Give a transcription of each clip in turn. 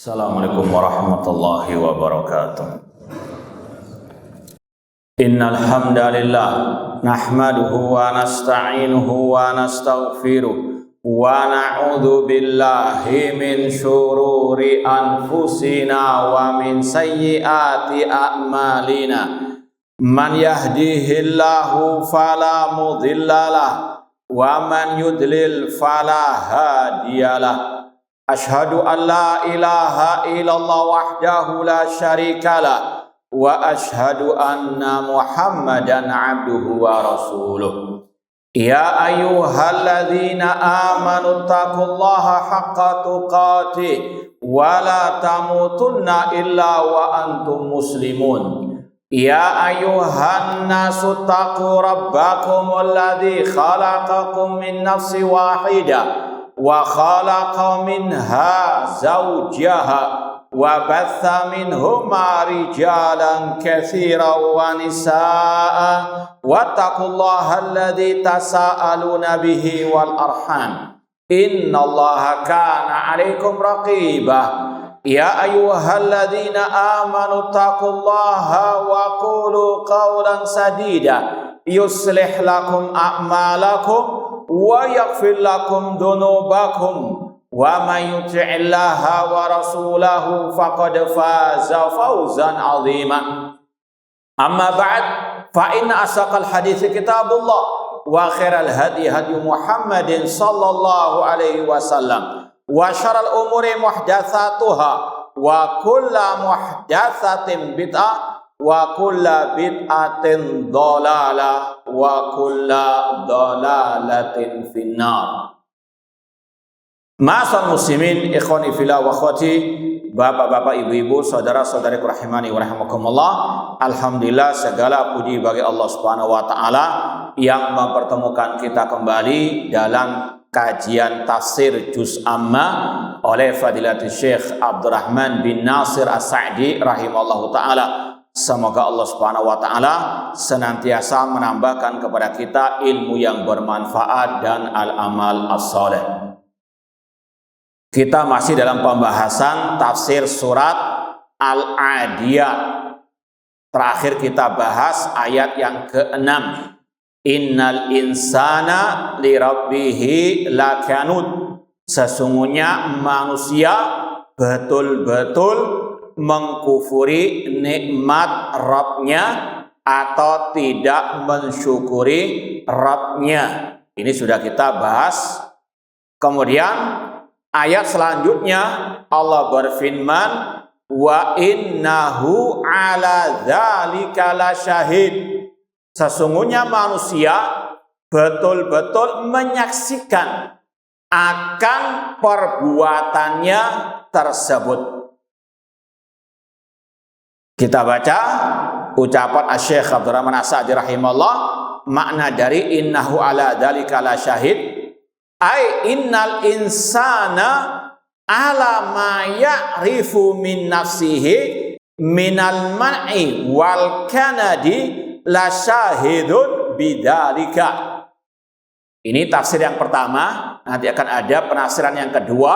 Assalamualaikum warahmatullahi wabarakatuh. Innal hamdalillah nahmaduhu wa nasta'inuhu wa nastaghfiruh wa na'udzu billahi min syururi anfusina wa min sayyiati a'malina. Man yahdihillahu fala mudhillalah wa man yudlil fala hadiyalah. Ashhadu an la ilaha illallah wahdahu la syarikalah wa ashhadu anna Muhammadan abduhu wa rasuluh. Ya ayyuhalladzina amanu taqullaha haqqa tuqatih wa la tamutunna illa wa antum muslimun. Ya ayyuhan nasu taqu rabbakum alladzi khalaqakum min nafsin wahidah wa khalaqa minha zawjaha wa batha minhuma rijalan katsiran wa nisaa'a wattaqullaha alladzi tasaaluna bihi wal arham innallaha kana 'alaikum raqiba. Ya ayyuhalladzina amanu taqullaha wa qulu qawlan sadida yuslih lakum a'malakum wa yaghfir lakum dhunubakum wa may yuti'illaha wa rasulahu faqad faza fawzan 'azima. Amma ba'd, fa inna asaqal hadits kitabullah wa khairal hadi hadi Muhammadin sallallahu alaihi wasallam wa syarrul umuri muhdatsatuha wa kullu muhdatsatin bid'ah wa kulla bid'atin dhalalah wa kulla dhalalatin finnar. Ma'asal muslimin, ikhwani fillah wa akhwati, bapak-bapak, ibu-ibu, saudara-saudariku rahimani wa rahimakumullah. Alhamdulillah, segala puji bagi Allah Subhanahu wa taala yang mempertemukan kita kembali dalam kajian tafsir juz amma oleh Fadilatul Syekh Abdurrahman bin Nasir As-Sa'di rahimallahu taala. Semoga Allah Subhanahu wa taala senantiasa menambahkan kepada kita ilmu yang bermanfaat dan al-amal as-saleh. Kita masih dalam pembahasan tafsir surat Al-Adiyat. Terakhir kita bahas ayat yang ke-6. Innal insana lirabbihi lakanud. Sesungguhnya manusia betul-betul mengkufuri nikmat Rabbnya atau tidak mensyukuri Rabbnya. Ini sudah kita bahas. Kemudian ayat selanjutnya Allah berfirman, wa innahu ala dzalika lasyahid. Sesungguhnya manusia betul-betul menyaksikan akan perbuatannya tersebut. Kita baca ucapan Asy-Syaikh Abdurrahman As-Sa'di rahimahullah, makna dari innahu ala dzalika lasyahid ai innal insana ala ma ya'rifu min nafsihi minal man'i wal kanadi lasyahidun bidzalika. Ini tafsir yang pertama. Nanti akan ada penafsiran yang kedua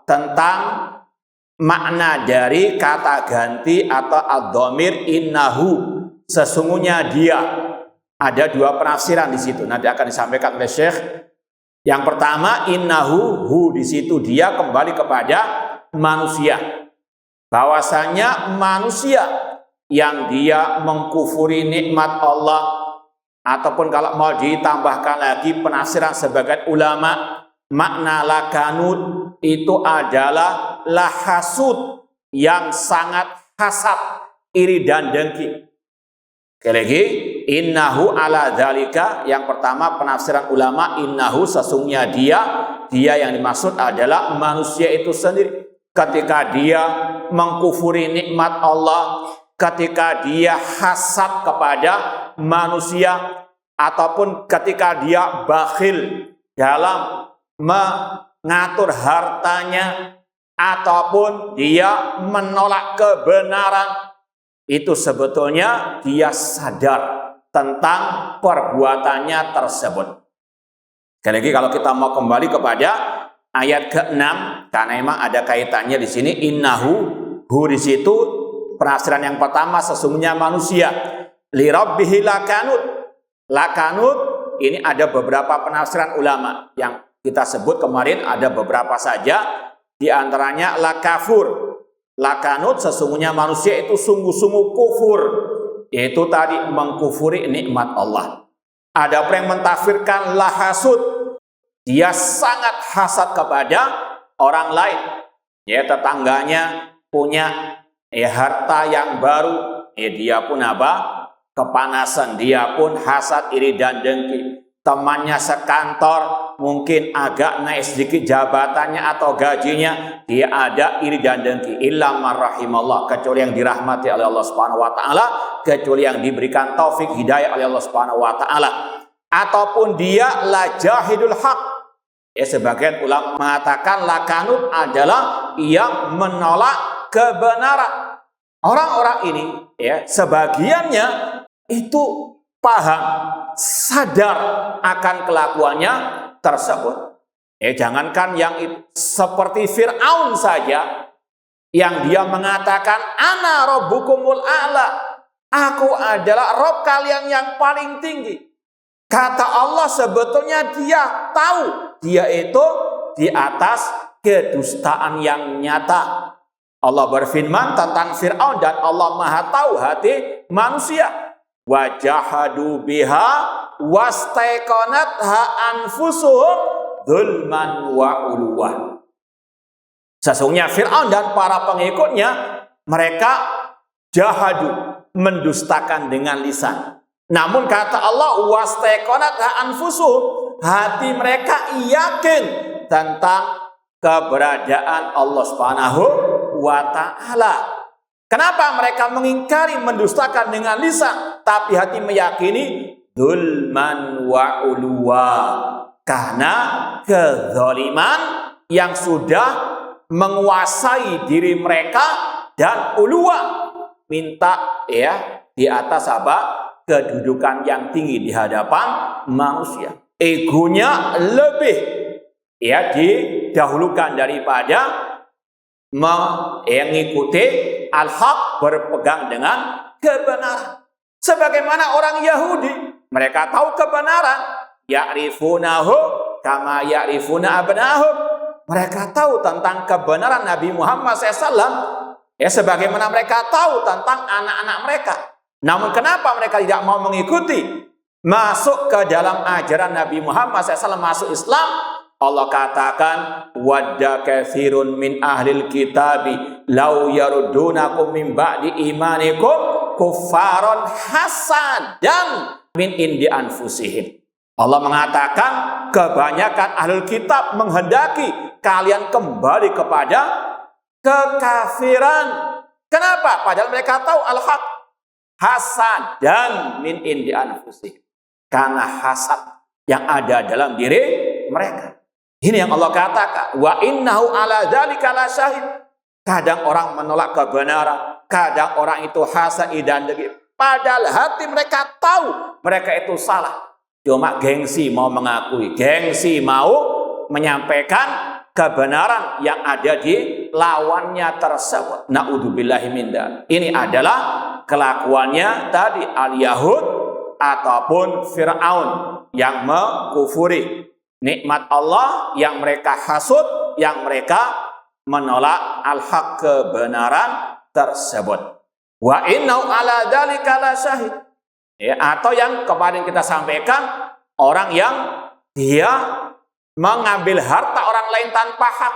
tentang makna dari kata ganti atau ad-dhamir innahu, sesungguhnya dia. Ada dua penafsiran di situ. Nanti akan disampaikan oleh Syekh. Yang pertama, innahu, hu di situ dia kembali kepada manusia. Bahwasanya manusia yang dia mengkufuri nikmat Allah, ataupun kalau mau ditambahkan lagi penafsiran sebagian ulama, makna lakanud itu adalah lahasud, yang sangat hasad, iri dan dengki. Sekali lagi, innahu ala dzalika, yang pertama penafsiran ulama, innahu sesungguhnya dia yang dimaksud adalah manusia itu sendiri. Ketika dia mengkufuri nikmat Allah, ketika dia hasad kepada manusia, ataupun ketika dia bakhil dalam mengatur hartanya, ataupun dia menolak kebenaran, itu sebetulnya dia sadar tentang perbuatannya tersebut. Sekali lagi, kalau kita mau kembali kepada ayat ke-6, karena memang ada kaitannya di sini. Innahu, hu di situ penafsiran yang pertama sesungguhnya manusia. Li rabbihi lakanut. Lakanut ini ada beberapa penafsiran ulama yang kita sebut kemarin, ada beberapa saja. Di antaranya lakafur. Lakanut sesungguhnya manusia itu sungguh-sungguh kufur, yaitu tadi mengkufuri nikmat Allah. Ada yang mentafsirkan lahasud, dia sangat hasad kepada orang lain. Ya, tetangganya punya harta yang baru, dia pun apa? Kepanasan, dia pun hasad, iri dan dengki. Temannya sekantor mungkin agak naik sedikit jabatannya atau gajinya, dia ada iri dan dengki. Illa man rahimallah, kecuali yang dirahmati oleh Allah Subhanahu wa taala, kecuali yang diberikan taufik hidayah oleh Allah Subhanahu wa taala. Ataupun dia la jahidul haq. Sebagian ulama mengatakan lakanut adalah yang menolak kebenaran. Orang-orang ini sebagiannya itu paham, sadar akan kelakuannya tersebut. Jangankan yang seperti Fir'aun saja, yang dia mengatakan ana rabbukumul a'la, aku adalah Rob kalian yang paling tinggi. Kata Allah sebetulnya dia tahu dia itu di atas kedustaan yang nyata. Allah berfirman tentang Fir'aun, dan Allah Maha tahu hati manusia. Wajahadu biha wastaiqanatha anfusuhum dzulman wa uluwah. Sesungguhnya Fir'aun dan para pengikutnya, mereka jahadu, mendustakan dengan lisan. Namun kata Allah, wastaiqanatha anfusuhum, hati mereka yakin tentang keberadaan Allah Subhanahu wa ta'ala. Kenapa mereka mengingkari, mendustakan dengan lisan, tapi hati meyakini? Dzulman wa uluwa, karena kezaliman yang sudah menguasai diri mereka, dan uluwa, minta di atas apa? Kedudukan yang tinggi di hadapan manusia. Egonya lebih didahulukan daripada mengikuti al-haq, berpegang dengan kebenaran. Sebagaimana orang Yahudi, mereka tahu kebenaran. Ya'rifunahu kama ya'rifuna abnahum. Mereka tahu tentang kebenaran Nabi Muhammad SAW, sebagaimana mereka tahu tentang anak-anak mereka. Namun kenapa mereka tidak mau mengikuti, masuk ke dalam ajaran Nabi Muhammad SAW, masuk Islam? Allah katakan, wadda katsirun min ahlil kitabi law yaruddunakum min ba'di imanikum kuffaron hasadan min indi anfusihim. Allah mengatakan kebanyakan ahlul kitab menghendaki kalian kembali kepada kekafiran. Kenapa? Padahal mereka tahu al-haq. Hasadan min indi anfusihim, karena hasad yang ada dalam diri mereka. Ini yang Allah katakan, wa innahu ala dzalika lasyahid. Kadang orang menolak kebenaran, kadang orang itu hasad dan dengki, padahal hati mereka tahu mereka itu salah. Cuma gengsi mau mengakui, gengsi mau menyampaikan kebenaran yang ada di lawannya tersebut. Na'udzubillahi min dzalik. Ini adalah kelakuannya tadi al-Yahud ataupun Fir'aun yang mengkufuri nikmat Allah, yang mereka hasud, yang mereka menolak al-haq, kebenaran tersebut. Wa innahu ala dzalika lasyahid. Atau yang kemarin kita sampaikan, orang yang dia mengambil harta orang lain tanpa hak,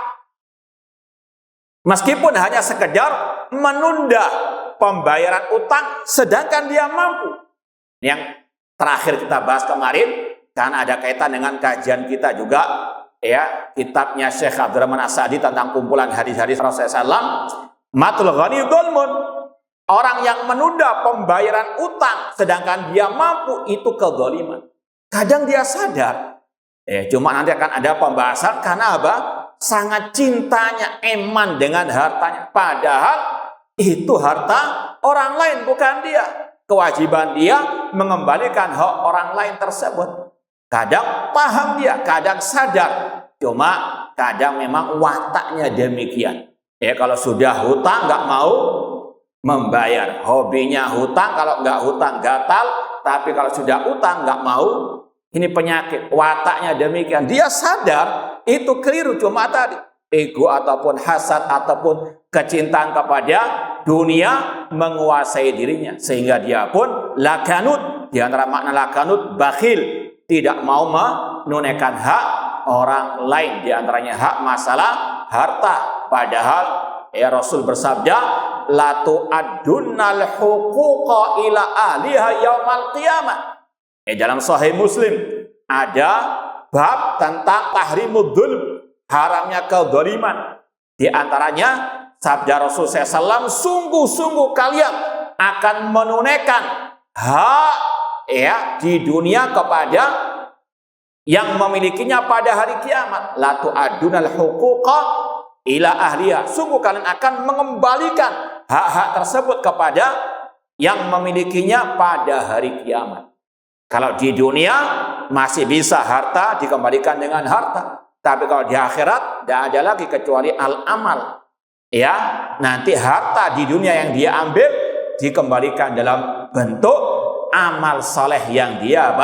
meskipun hanya sekedar menunda pembayaran utang sedangkan dia mampu. Yang terakhir kita bahas kemarin, karena ada kaitan dengan kajian kita juga, kitabnya Syekh Abdurrahman As-Sa'di tentang kumpulan hadis-hadis Rasulullah SAW, matul ghani dzulmun. Orang yang menunda pembayaran utang sedangkan dia mampu, itu kezaliman. Kadang dia sadar, cuma nanti akan ada pembahasan, karena apa? Sangat cintanya eman dengan hartanya, padahal itu harta orang lain, bukan dia. Kewajiban dia mengembalikan hak orang lain tersebut. Kadang paham dia, kadang sadar, cuma kadang memang wataknya demikian. Ya kalau sudah hutang nggak mau membayar, hobinya hutang, kalau nggak hutang gatal, tapi kalau sudah hutang nggak mau. Ini penyakit, wataknya demikian. Dia sadar itu keliru, cuma tadi ego ataupun hasad ataupun kecintaan kepada dunia menguasai dirinya, sehingga dia pun lakanut. Di antara makna lakanut, bakhil, tidak mau menunaikan hak orang lain, di antaranya hak masalah harta. Padahal ya Rasul bersabda, la tu'addunnal huquqa ila ahliha yaumal qiyamah. Dalam Sahih Muslim ada bab tentang tahrimud dzulm, haramnya kezaliman. Di antaranya sabda Rasul SAW, sungguh-sungguh kalian akan menunaikan hak ya di dunia kepada yang memilikinya pada hari kiamat. La tu'addunal huquqa ila ahliha. Sungguh kalian akan mengembalikan hak-hak tersebut kepada yang memilikinya pada hari kiamat. Kalau di dunia masih bisa harta dikembalikan dengan harta, tapi kalau di akhirat tidak ada lagi kecuali al-amal. Ya, nanti harta di dunia yang dia ambil dikembalikan dalam bentuk amal soleh yang dia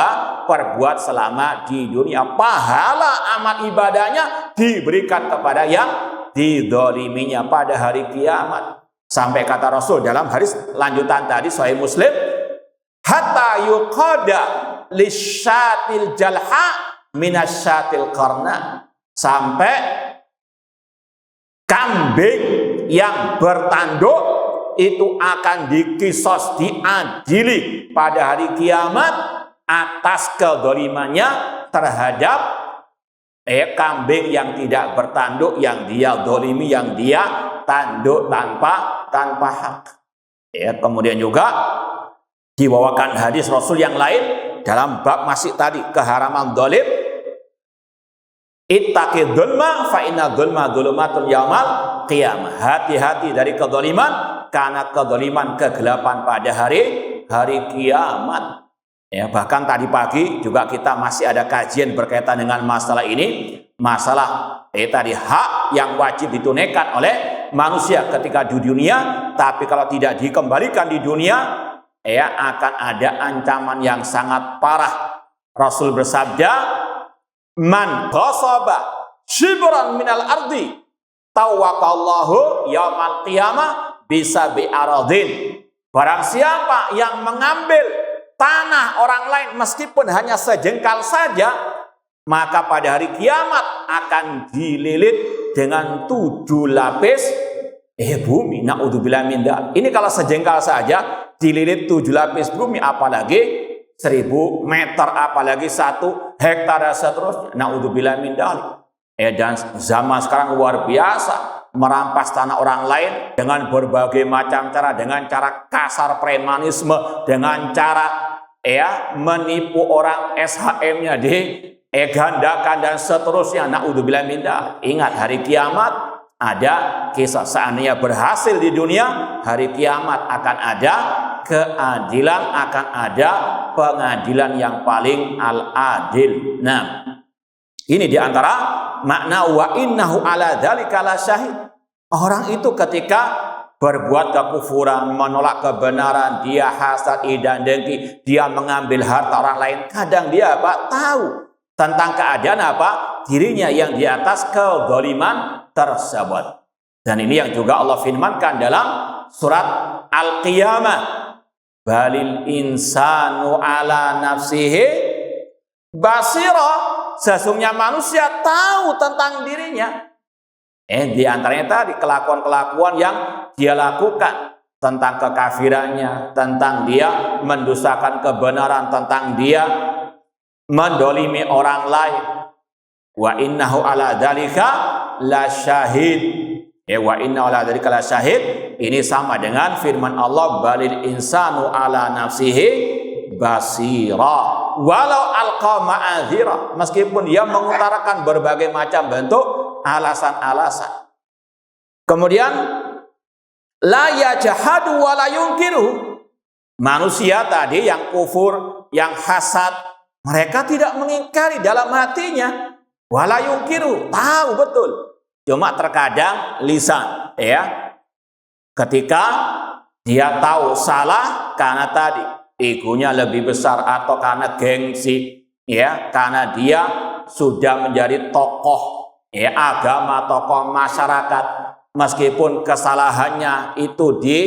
perbuat selama di dunia. Pahala amal ibadahnya diberikan kepada yang didoliminya pada hari kiamat. Sampai kata Rasul dalam hadis lanjutan tadi Sahih Muslim, hatta yuqada lisyatil jalha minasyatil qarna, sampai kambing yang bertanduk itu akan dikisos, diadili pada hari kiamat atas kedolimannya terhadap kambing yang tidak bertanduk, yang dia dolimi, yang dia tanduk tanpa hak. Kemudian juga dibawakan hadis Rasul yang lain dalam bab masih tadi keharaman dolim. Ittaqi dzulma fa inna dzulma dzulumatul yaumal qiyamah. Hati-hati dari kedzaliman, karena kedzaliman kegelapan pada hari kiamat. Ya, bahkan tadi pagi juga kita masih ada kajian berkaitan dengan masalah ini, masalah tadi hak yang wajib ditunaikan oleh manusia ketika di dunia, tapi kalau tidak dikembalikan di dunia, ya akan ada ancaman yang sangat parah. Rasul bersabda, man ghasaba shibran minal ardi tawaqallahu yaumal qiyamah bisa bi'aradin. Barang siapa yang mengambil tanah orang lain meskipun hanya sejengkal saja, maka pada hari kiamat akan dililit dengan 7 lapis bumi. Na'udzubillah min dzalik. Ini kalau sejengkal saja dililit 7 lapis bumi, apalagi 1000 meter, apalagi 1 hektar dan seterusnya. Na'udzubillah min dzalik. Dan zaman sekarang luar biasa, merampas tanah orang lain dengan berbagai macam cara, dengan cara kasar premanisme, dengan cara menipu orang SHM-nya digandakan dan seterusnya. Na'udzubillah min dzalik. Ingat, hari kiamat ada kisah. Seandainya berhasil di dunia, hari kiamat akan ada keadilan, akan ada pengadilan yang paling al-adil. Nah, ini diantara makna wa innahu ala dzalika lasyahid. Orang itu ketika berbuat kekufuran, menolak kebenaran, dia hasad, iri, dengki, dia mengambil harta orang lain, kadang dia tahu tentang keadaan dirinya yang di atas kezaliman tersebut. Dan ini yang juga Allah firmankan dalam surat Al-Qiyamah, balil insanu ala nafsihi basira. Sesungguhnya manusia tahu tentang dirinya. Di antaranya tadi kelakuan-kelakuan yang dia lakukan, tentang kekafirannya, tentang dia mendustakan kebenaran, tentang dia mendolimi orang lain. Wa innahu ala dzalika lasyahid. Wa innahu ala dzalika lasyahid. Ini sama dengan firman Allah, balil insanu ala nafsihi basira. Walau alqa ma'adzira, meskipun dia mengutarakan berbagai macam bentuk alasan-alasan. Kemudian la yajhadu wa la yunkiru. Manusia tadi yang kufur, yang hasad, mereka tidak mengingkari dalam hatinya, Wala yungkiru, tahu betul. Cuma terkadang lisan, ya. Ketika dia tahu salah karena tadi egonya lebih besar atau karena gengsi, ya, karena dia sudah menjadi tokoh, ya, agama, tokoh masyarakat, meskipun kesalahannya itu di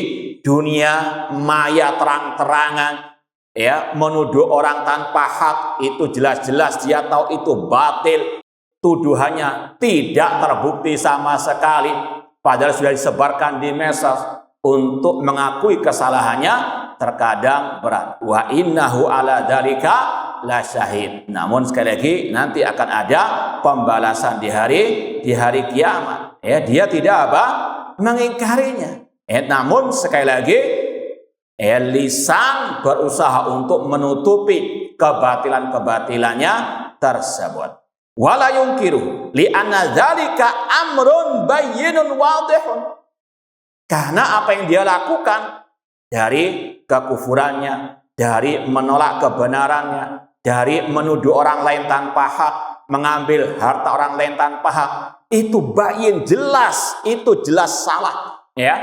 dunia maya terang-terangan, ya, menuduh orang tanpa hak, itu jelas-jelas dia tahu itu batil, tuduhannya tidak terbukti sama sekali, padahal sudah disebarkan di medsos. Untuk mengakui kesalahannya terkadang berat. Wa innahu ala dzalika la syahid. Namun sekali lagi nanti akan ada pembalasan di hari kiamat. Ya, dia tidak apa? Mengingkarinya. Namun sekali lagi lisan berusaha untuk menutupi kebatilan-kebatilannya tersebut. Wala yungkiru li anna dzalika amrun bayyinun wadihun. Karena apa yang dia lakukan dari kekufurannya, dari menolak kebenarannya, dari menuduh orang lain tanpa hak, mengambil harta orang lain tanpa hak, itu bayin, jelas, itu jelas salah, ya.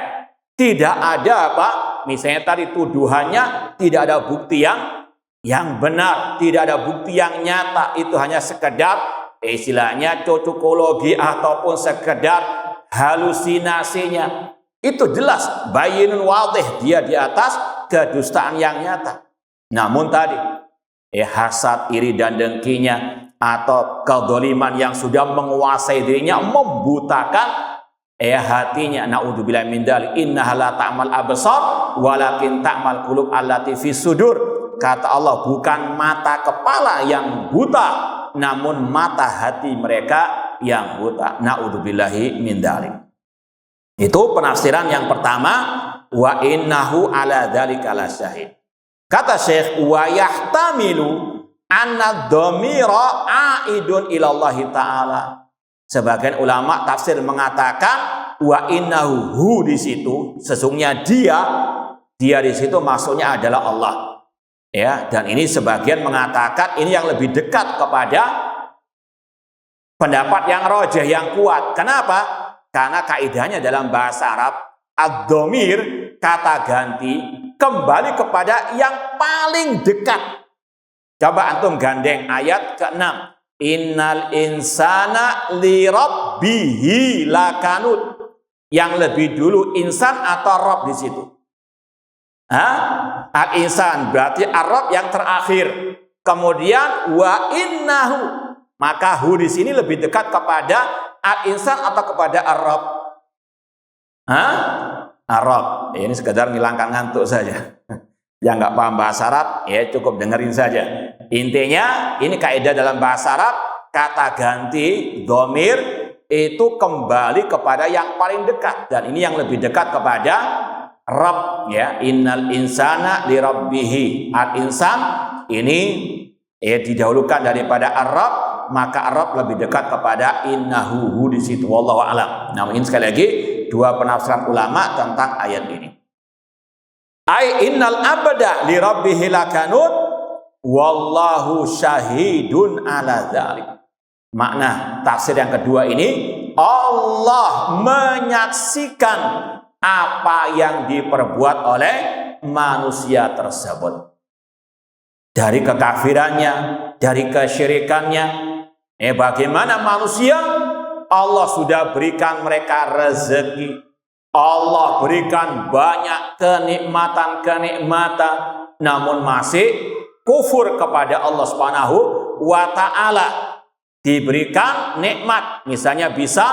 Tidak ada apa? Misalnya tadi tuduhannya tidak ada bukti yang benar, tidak ada bukti yang nyata, itu hanya sekedar istilahnya cocokologi ataupun sekedar halusinasinya. Itu jelas bayinun wadih, dia di atas kedustaan yang nyata. Namun tadi hasad, iri dan dengkinya atau kedzaliman yang sudah menguasai dirinya, membutakan hatinya. Naudzubillahi min dzalik. Innaha la ta'mal absar walakin ta'mal qulub allati fis sudur. Kata Allah, bukan mata kepala yang buta, namun mata hati mereka yang buta. Naudzubillahi min dzalik. Itu penafsiran yang pertama, wa innahu ala dzalika lasyahid. Kata Syekh, wa yahtamilu anna dhamira aidun ila Allah taala. Sebagian ulama tafsir mengatakan wa innahu di situ sesungguhnya dia di situ maksudnya adalah Allah. Ya, dan ini sebagian mengatakan ini yang lebih dekat kepada pendapat yang rajih, yang kuat. Kenapa? Karena kaidahnya dalam bahasa Arab, ad-dhamir, kata ganti, kembali kepada yang paling dekat. Coba antum gandeng ayat ke-6. Innal insana li rabbihi lakanut. Yang lebih dulu insan atau Rabb di situ? Al-insan berarti Ar-Rabb yang terakhir. Kemudian wa innahu, maka hu di sini lebih dekat kepada al-insan atau kepada Ar-Rabb? Ar-Rabb. Ini sekedar menghilangkan ngantuk saja. Yang nggak paham bahasa Arab, ya cukup dengerin saja. Intinya, ini kaidah dalam bahasa Arab, kata ganti, dhamir, itu kembali kepada yang paling dekat. Dan ini yang lebih dekat kepada Rabb. Ya. Innal insana li rabbihi. Al-insan, ini didahulukan daripada Ar-Rabb, maka Arab lebih dekat kepada innahu di situ. Wallahu a'lam. Namun ini sekali lagi dua penafsiran ulama tentang ayat ini. Ai innal abda li rabbihi lakanut wallahu syahidun ala dzalik. Makna tafsir yang kedua ini, Allah menyaksikan apa yang diperbuat oleh manusia tersebut. Dari kekafirannya, dari kesyirikannya. Bagaimana manusia? Allah sudah berikan mereka rezeki. Allah berikan banyak kenikmatan-kenikmatan, namun masih kufur kepada Allah Subhanahu wa ta'ala. Diberikan nikmat, misalnya bisa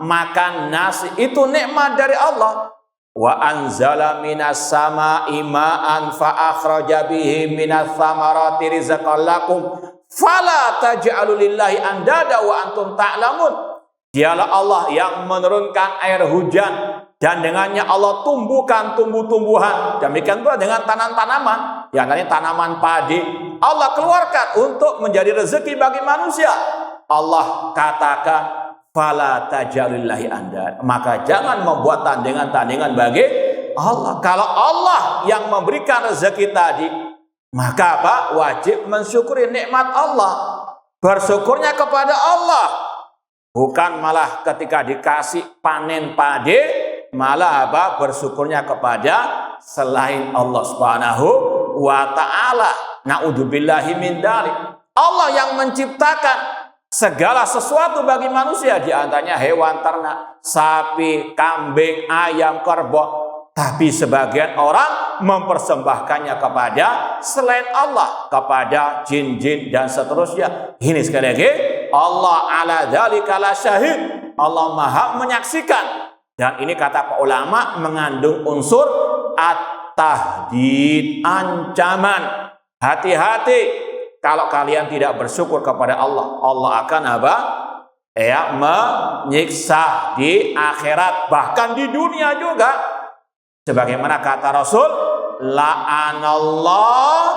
makan nasi, itu nikmat dari Allah. Wa anzala minas sama'i ma'an fa akhraja bihi minas thamarati rizqan lakum fala taj'alu lillahi andada wa antum ta'lamun. Dialah Allah yang menurunkan air hujan dan dengannya Allah tumbuhkan tumbuh-tumbuhan. Demikian pula dengan tanaman-tanaman, yang tadi tanaman padi Allah keluarkan untuk menjadi rezeki bagi manusia. Allah katakan fala taj'alulillahi andad, maka jangan membuat tandingan-tandingan bagi Allah. Kalau Allah yang memberikan rezeki tadi, maka apa? Wajib mensyukuri nikmat Allah. bersyukurnya kepada Allah. Bukan malah ketika dikasih panen padi, malah bersyukurnya kepada selain Allah Subhanahu wa ta'ala. Na'udzubillahi min dzalik. Allah yang menciptakan segala sesuatu bagi manusia, di antaranya hewan ternak, sapi, kambing, ayam, kerbau. Tapi sebagian orang mempersembahkannya kepada selain Allah, kepada jin-jin dan seterusnya. Ini sekali lagi, Allah ala dzalika la syahid. Allah Maha menyaksikan. Dan ini kata para ulama mengandung unsur at-tahdid, ancaman. Hati-hati kalau kalian tidak bersyukur kepada Allah, Allah akan menyiksa di akhirat, bahkan di dunia juga. Sebagaimana kata Rasul, la'anallah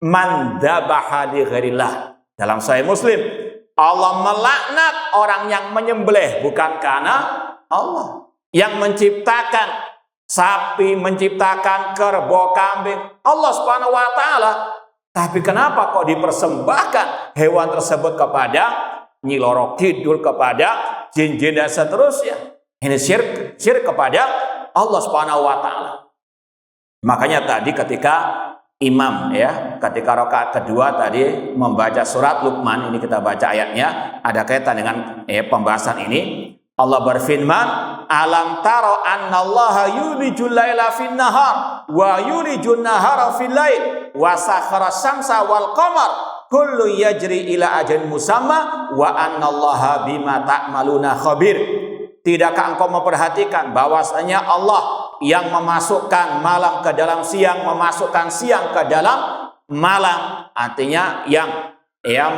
man dzabaha li ghairillah. Dalam Sahih Muslim, Allah melaknat orang yang menyembelih bukan karena Allah. Yang menciptakan sapi, menciptakan kerbau, kambing, Allah Subhanahu wa ta'ala. Tapi kenapa kok dipersembahkan hewan tersebut kepada Nyi Loro Kidul, kepada jin-jin dan seterusnya? Ini syirik kepada Allah Subhanahu wa ta'ala. Makanya tadi ketika imam ketika rakaat kedua tadi membaca surat Luqman, ini kita baca ayatnya, ada kaitan dengan pembahasan ini. Allah berfirman, alam taro annallaha yulijul laila fin nahar wa yulijun nahara fil lail wa sakhara syamsa wal qamar kullu yajri ila ajalin musamma wa annallaha bima ta'maluna khabir. Tidakkah engkau memperhatikan bahwasanya Allah yang memasukkan malam ke dalam siang, memasukkan siang ke dalam malam, artinya yang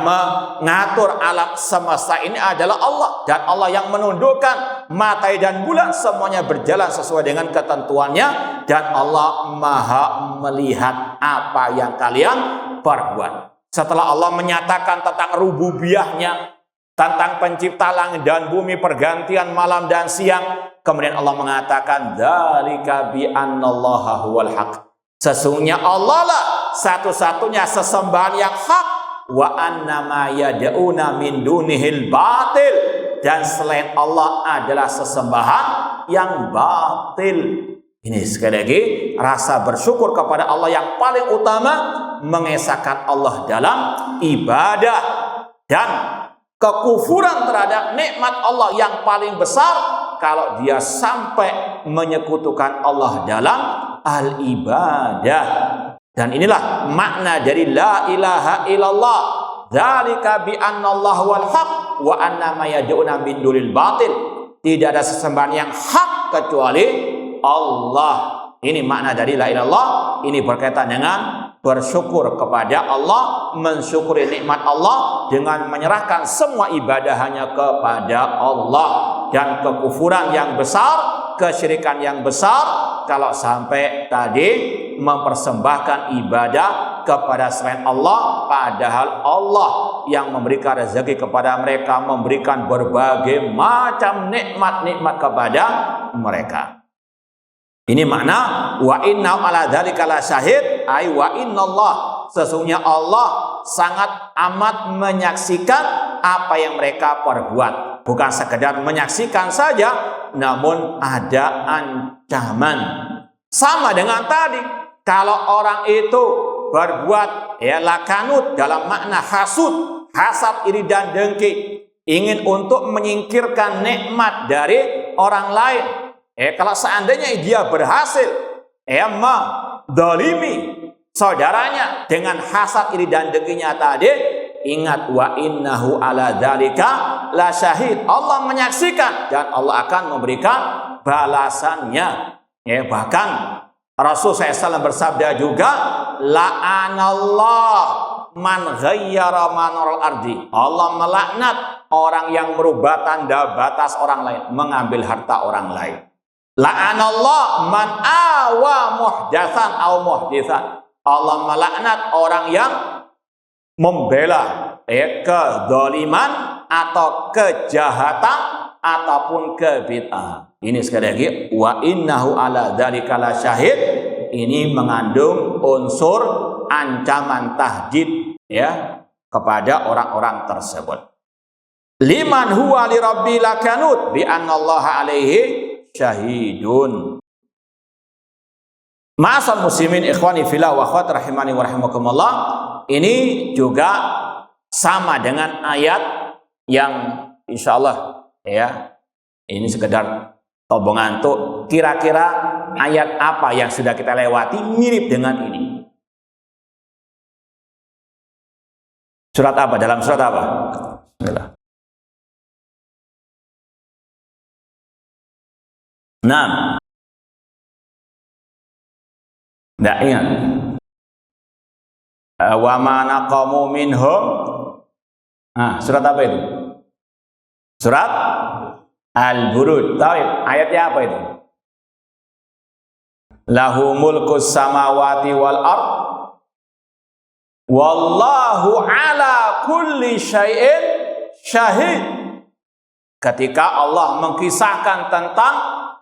mengatur alam semesta ini adalah Allah, dan Allah yang menundukkan matahari dan bulan, semuanya berjalan sesuai dengan ketentuannya, dan Allah Maha melihat apa yang kalian perbuat. Setelah Allah menyatakan tentang rububiyahnya, tentang pencipta langit dan bumi, pergantian malam dan siang, kemudian Allah mengatakan dzalika bi annallaha huwal haq. Sesungguhnya Allah lah satu-satunya sesembahan yang hak, wa annama yad'una min dunihil batil, dan selain Allah adalah sesembahan yang batil. Ini sekali lagi rasa bersyukur kepada Allah yang paling utama, mengesahkan Allah dalam ibadah, dan kekufuran terhadap nikmat Allah yang paling besar kalau dia sampai menyekutukan Allah dalam al-ibadah. Dan inilah makna dari la ilaha illallah, dzalika bi annallaha wal haq wa anna ma yad'una min dunil batil. Tidak ada sesembahan yang hak kecuali Allah. Ini makna dari la ilaha illallah. Ini berkaitan dengan bersyukur kepada Allah, mensyukuri nikmat Allah dengan menyerahkan semua ibadah hanya kepada Allah. Dan kekufuran yang besar, kesyirikan yang besar kalau sampai tadi mempersembahkan ibadah kepada selain Allah, padahal Allah yang memberikan rezeki kepada mereka, memberikan berbagai macam nikmat-nikmat kepada mereka. Ini makna wa inna ala dzalika la syahid, ay wa innallah, sesungguhnya Allah sangat amat menyaksikan apa yang mereka perbuat. Bukan sekedar menyaksikan saja, namun ada ancaman. Sama dengan tadi, kalau orang itu berbuat lakanut dalam makna hasud, hasad, iri dan dengki, ingin untuk menyingkirkan nikmat dari orang lain. Kalau seandainya dia berhasil mendolimi saudaranya dengan hasad, iri dan dengkinya tadi, ingat wa innahu ala dzalika la syahid. Allah menyaksikan dan Allah akan memberikan balasannya. Bahkan Rasul SAW bersabda juga, la'anallah man ghayyara manarul ardi. Allah melaknat orang yang merubah tanda batas orang lain, mengambil harta orang lain. La'anallah man awa muhdatsan aw muhditsan. Allah melaknat orang yang membela kedzaliman atau kejahatan ataupun kebid'ah. Ini sekali lagi wa innahu ala dzalika la syahid. Ini mengandung unsur ancaman tahdid kepada orang-orang tersebut. Liman huwa li rabbi lakanut bi annallaha alaihi syahidun. Ma'asal muslimin ikhwani fillah wa akhwat rahimani wa rahimakumullah, ini juga sama dengan ayat yang insyaallah ya, ini sekedar tobongan tuh, kira-kira ayat apa yang sudah kita lewati mirip dengan ini. Surat apa? Dalam surat apa? Bismillah. Nah, tidak ingat. Wa ma naqamu minhum. Nah, surat apa itu? Surat Al-Buruj. Tahu ayatnya apa itu? Lahu mulkus samawati wal ard wallahu ala kulli syai'in syahid. Ketika Allah mengkisahkan tentang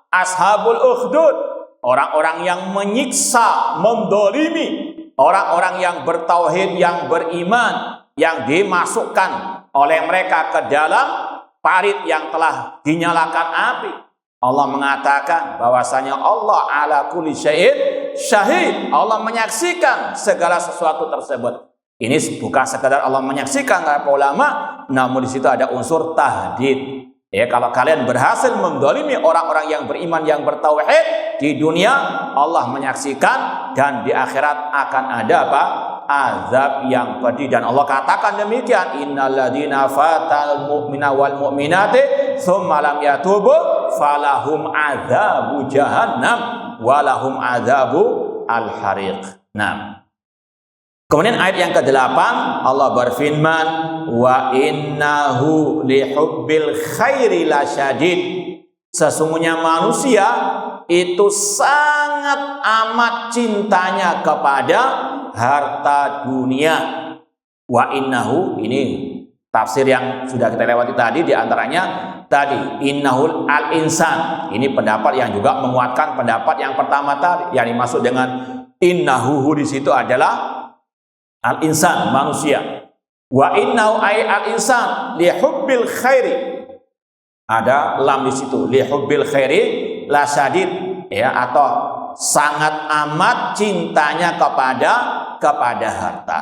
ashabul ukhdud, orang-orang yang menyiksa, mendolimi orang-orang yang bertauhid, yang beriman, yang dimasukkan oleh mereka ke dalam parit yang telah dinyalakan api. Allah mengatakan bahwasanya Allah ala kulli syai'in syahid. Allah menyaksikan segala sesuatu tersebut. Ini bukan sekadar Allah menyaksikan kata ulama, namun di situ ada unsur tahdid. Ya, kalau kalian berhasil mendolimi orang-orang yang beriman, yang bertauhid di dunia, Allah menyaksikan, dan di akhirat akan ada apa? Azab yang pedih. Dan Allah katakan demikian, innalladzina fatal mu'mina wal mu'minati tsumma lam yatubu falahum adzabu jahannam walahum adzabu al-hariq. Nah, kemudian ayat yang ke-8 Allah berfirman, wa innahu lihubbil khairi lasyadid. Sesungguhnya manusia itu sangat amat cintanya kepada harta dunia. Wa innahu, ini tafsir yang sudah kita lewati tadi, di antaranya tadi innahul al-insan. Ini pendapat yang juga menguatkan pendapat yang pertama tadi. Yang dimaksud dengan innahu di situ adalah al-insan, manusia. Wa innahu ay al-insan lihubbil khairi. Ada lam di situ, lihubbil khairi lasyadid, ya, atau sangat amat cintanya kepada harta.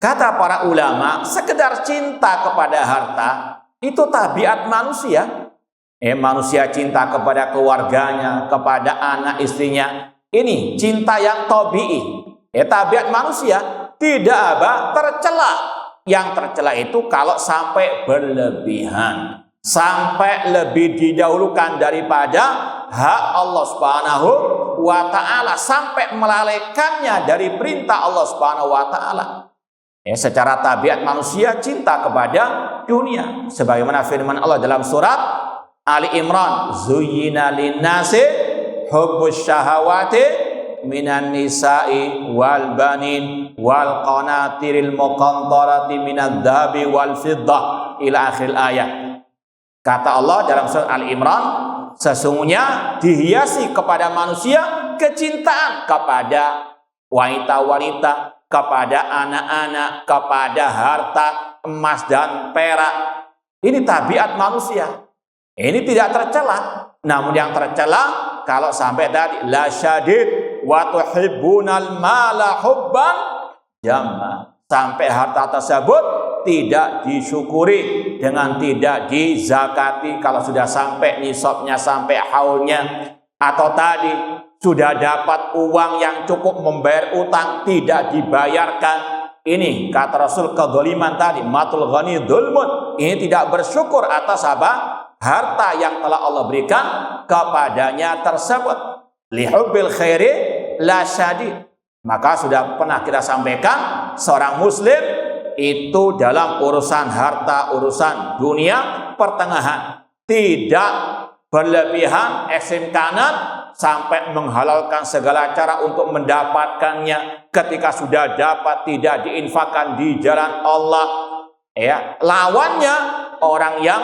Kata para ulama, sekedar cinta kepada harta itu tabiat manusia. Manusia cinta kepada keluarganya, kepada anak istrinya. Ini cinta yang tabii. Tabiat manusia tidak tercela. Yang tercela itu kalau sampai berlebihan, sampai lebih didahulukan daripada hak Allah Subhanahu wa ta'ala, sampai melalaikannya dari perintah Allah Subhanahu wa ta'ala. Secara tabiat manusia cinta kepada dunia, sebagaimana firman Allah dalam surat Ali Imran, zuyyina linnasi hubbus syahawati minan nisa'i wal banin wal qanatiril muqantarati minadz dzahabi wal fiddah ila akhir ayat. Kata Allah dalam surat Ali Imran, sesungguhnya dihiasi kepada manusia kecintaan kepada wanita-wanita, kepada anak-anak, kepada harta, emas dan perak. Ini tabiat manusia. Ini tidak tercela. Namun yang tercela kalau sampai tadi la syadid wa tuhibbunal mala hubban jamma, sampai harta tersebut tidak disyukuri dengan tidak dizakati kalau sudah sampai nisabnya, sampai haulnya, atau tadi sudah dapat uang yang cukup membayar utang tidak dibayarkan. Ini kata Rasul kedzaliman tadi, matul ghani dzulmun. Ini tidak bersyukur atas harta yang telah Allah berikan kepadanya tersebut. Lihubbil khairi la syadid. Maka sudah pernah kita sampaikan, seorang muslim itu dalam urusan harta, urusan dunia, pertengahan, tidak berlebihan, ekstrem kanan, sampai menghalalkan segala cara untuk mendapatkannya. Ketika sudah dapat tidak diinfakkan di jalan Allah. Lawannya orang yang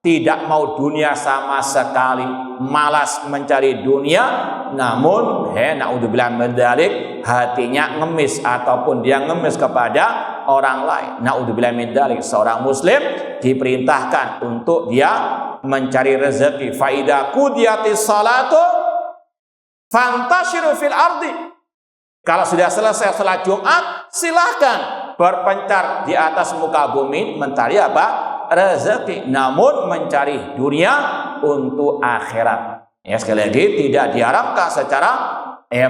tidak mau dunia sama sekali, malas mencari dunia, namun naudzubillah min dzalik, hatinya ngemis ataupun dia ngemis kepada orang lain. Naudzubillah min dzalik. Seorang muslim diperintahkan untuk dia mencari rezeki. Fa idza qudiyatis salatu fantashiru fil ardi. Kalau sudah selesai salat Jumat, silahkan berpencar di atas muka bumi mencari apa? Rezeki. Namun mencari dunia untuk akhirat. Ya, sekali lagi tidak diharamkan secara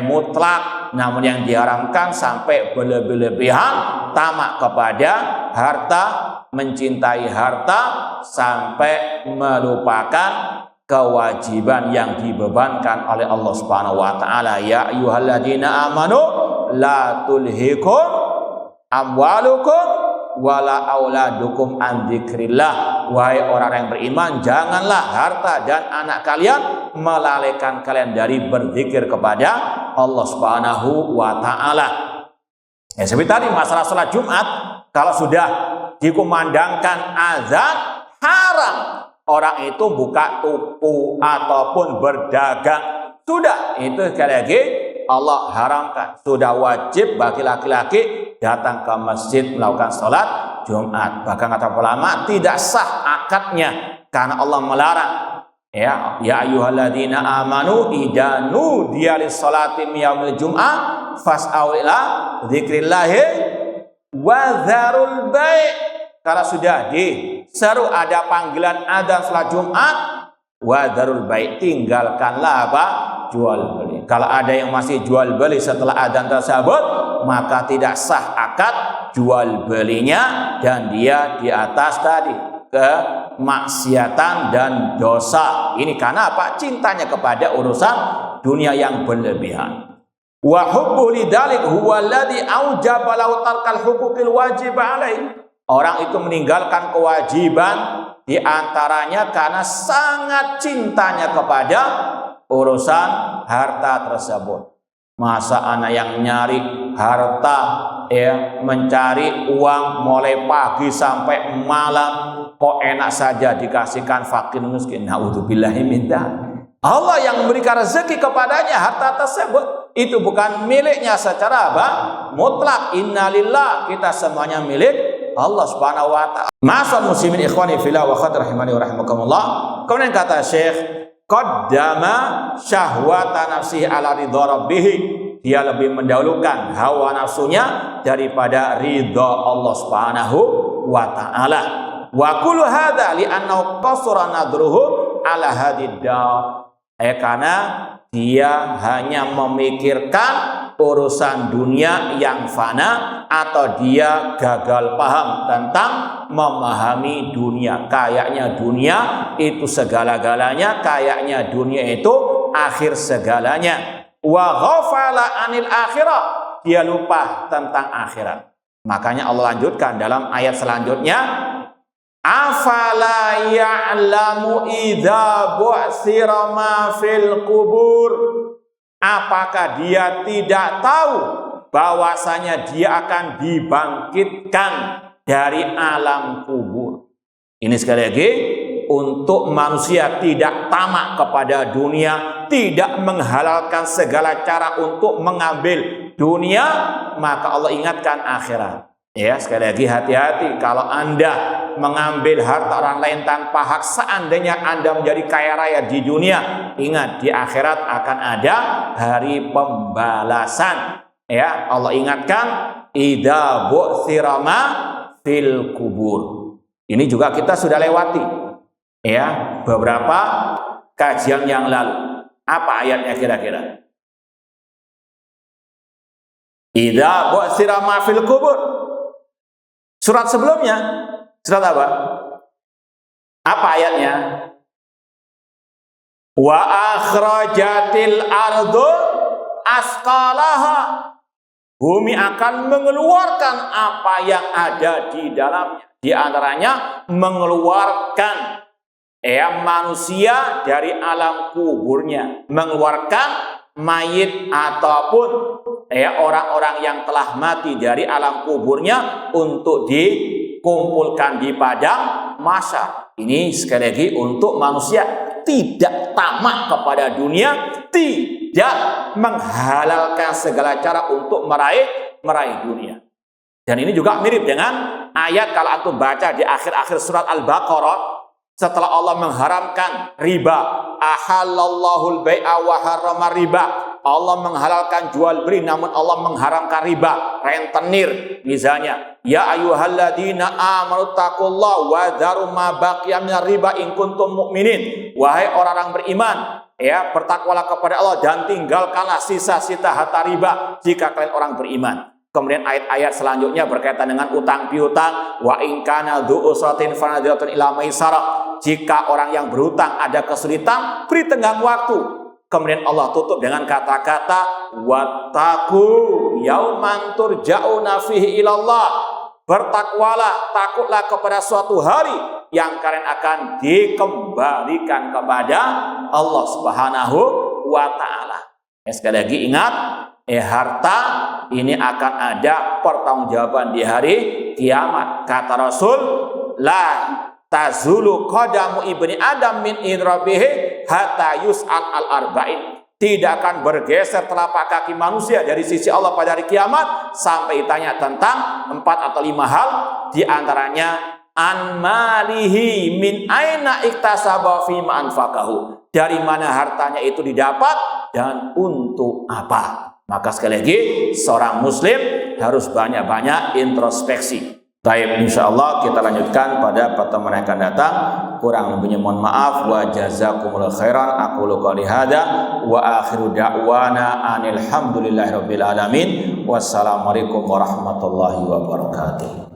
mutlak, namun yang diharamkan sampai berlebihan tamak kepada harta, mencintai harta sampai melupakan kewajiban yang dibebankan oleh Allah Subhanahu wa taala. Ya ayyuhalladzina amanu la tulhikum amwalukum wala auladukum an dzikrillah. Wahai orang yang beriman, janganlah harta dan anak kalian melalaikan kalian dari berzikir kepada Allah Subhanahu wa taala. Ya, seperti tadi masalah salat Jumat, kalau sudah dikumandangkan azan, haram orang itu buka toko ataupun berdagang. Sudah, itu sekali lagi Allah haramkan. Sudah wajib bagi laki-laki datang ke masjid melakukan sholat Jumat. Bahkan kata ulama tidak sah akadnya karena Allah melarang. Ya ayyuhalladzina amanu idza nudiya lis-sholati yaumil jum'ah fas'au ila dzikrillahi wa dzarul bai'. Kalau sudah diseru ada panggilan adzan salat Jumat, wa dzarul bai', tinggalkanlah apa? Jual beli. Kalau ada yang masih jual beli setelah adzan tersebut, maka tidak sah akad jual belinya dan dia di atas tadi kemaksiatan dan dosa. Ini karena apa? Cintanya kepada urusan dunia yang berlebihan. Wa hubbu lidzalik huwa alladhi aujaba lahu tarkal huquqil wajib alaihi. Orang itu meninggalkan kewajiban di antaranya karena sangat cintanya kepada urusan harta tersebut. Masa anak yang nyari harta, mencari uang mulai pagi sampai malam, kok enak saja dikasihkan fakir miskin. Naudzubillahi min dzalik. Allah yang memberikan rezeki kepadanya harta tersebut itu bukan miliknya secara apa? Mutlak. Innalillah, kita semuanya milik Allah Subhanahu wa taala. Ma'asal muslimin ikhwani fillah wa akhwati rahimani wa rahimakumullah. Kemudian kata Syekh, qaddama syahwata nafsihi ala ridha rabbih. Dia lebih mendahulukan hawa nafsunya daripada ridha Allah Subhanahu wa taala. Wa kullu hadza li annahu qasara nadruhu ala hadidda. Karena dia hanya memikirkan urusan dunia yang fana, atau dia gagal paham tentang memahami dunia. Kayaknya dunia itu segala-galanya, kayaknya dunia itu akhir segalanya. Wa ghafala anil akhirah, dia lupa tentang akhirat. Makanya Allah lanjutkan dalam ayat selanjutnya, afala ya'lamu idza bu'sira ma fil kubur. Apakah dia tidak tahu bahwasanya dia akan dibangkitkan dari alam kubur? Ini sekali lagi untuk manusia tidak tamak kepada dunia, tidak menghalalkan segala cara untuk mengambil dunia, maka Allah ingatkan akhirat. Ya, sekali lagi hati-hati kalau Anda mengambil harta orang lain tanpa hak. Seandainya Anda menjadi kaya raya di dunia, ingat di akhirat akan ada hari pembalasan. Ya, Allah ingatkan idza bu'tsira ma fil kubur. Ini juga kita sudah lewati ya beberapa kajian yang lalu. Apa ayatnya kira-kira? Idza bu'tsira ma fil kubur. Surat sebelumnya, surat apa? Apa ayatnya? Wa akhrajatil ardu asqalaha. Bumi akan mengeluarkan apa yang ada di dalamnya. Di antaranya mengeluarkan manusia dari alam kuburnya, mengeluarkan mayit ataupun orang-orang yang telah mati dari alam kuburnya untuk dikumpulkan di padang mahsyar. Ini sekali lagi untuk manusia tidak tamak kepada dunia, tidak menghalalkan segala cara untuk meraih dunia. Dan ini juga mirip dengan ayat kalau antum baca di akhir-akhir surat Al-Baqarah, setelah Allah mengharamkan riba, ahallallahu al-bai'a wa harrama riba. Allah menghalalkan jual beli namun Allah mengharamkan riba, rentenir misalnya. Ya ayyuhalladzina amanu taqullaha wa dzaru ma baqiya minar riba in kuntum mu'minin. Wahai orang-orang beriman, ya, bertakwalah kepada Allah dan tinggalkanlah sisa-sisa harta riba jika kalian orang beriman. Kemudian ayat-ayat selanjutnya berkaitan dengan utang piutang, wa in kana dzu usratin fanadhiratun ila maisarah. Jika orang yang berhutang ada kesulitan, beri tenggang waktu. Kemudian Allah tutup dengan kata-kata wattaqu yauman turja'una fihi ilallah. Bertakwalah, takutlah kepada suatu hari yang kalian akan dikembalikan kepada Allah Subhanahu wa taala. Sekali lagi ingat, harta ini akan ada pertanggungjawaban di hari kiamat. Kata Rasul, la tazulu qadamu ibni adam min idrabihi hatta yus'al al-arba'in. Tidak akan bergeser telapak kaki manusia dari sisi Allah pada hari kiamat sampai ditanya tentang 4 atau 5 hal, di antaranya an malihi min aina iktasaba fi ma anfaqahu. Dari mana hartanya itu didapat dan untuk apa. Maka sekali lagi seorang muslim harus banyak-banyak introspeksi. Baik, insyaallah kita lanjutkan pada pertemuan yang akan datang. Kurang lebihnya mohon maaf. Wa jazakumullahu khairan. Aqulu qouli hadza wa akhiru da'wana anil hamdulillahirabbil alamin. Wassalamualaikum warahmatullahi wabarakatuh.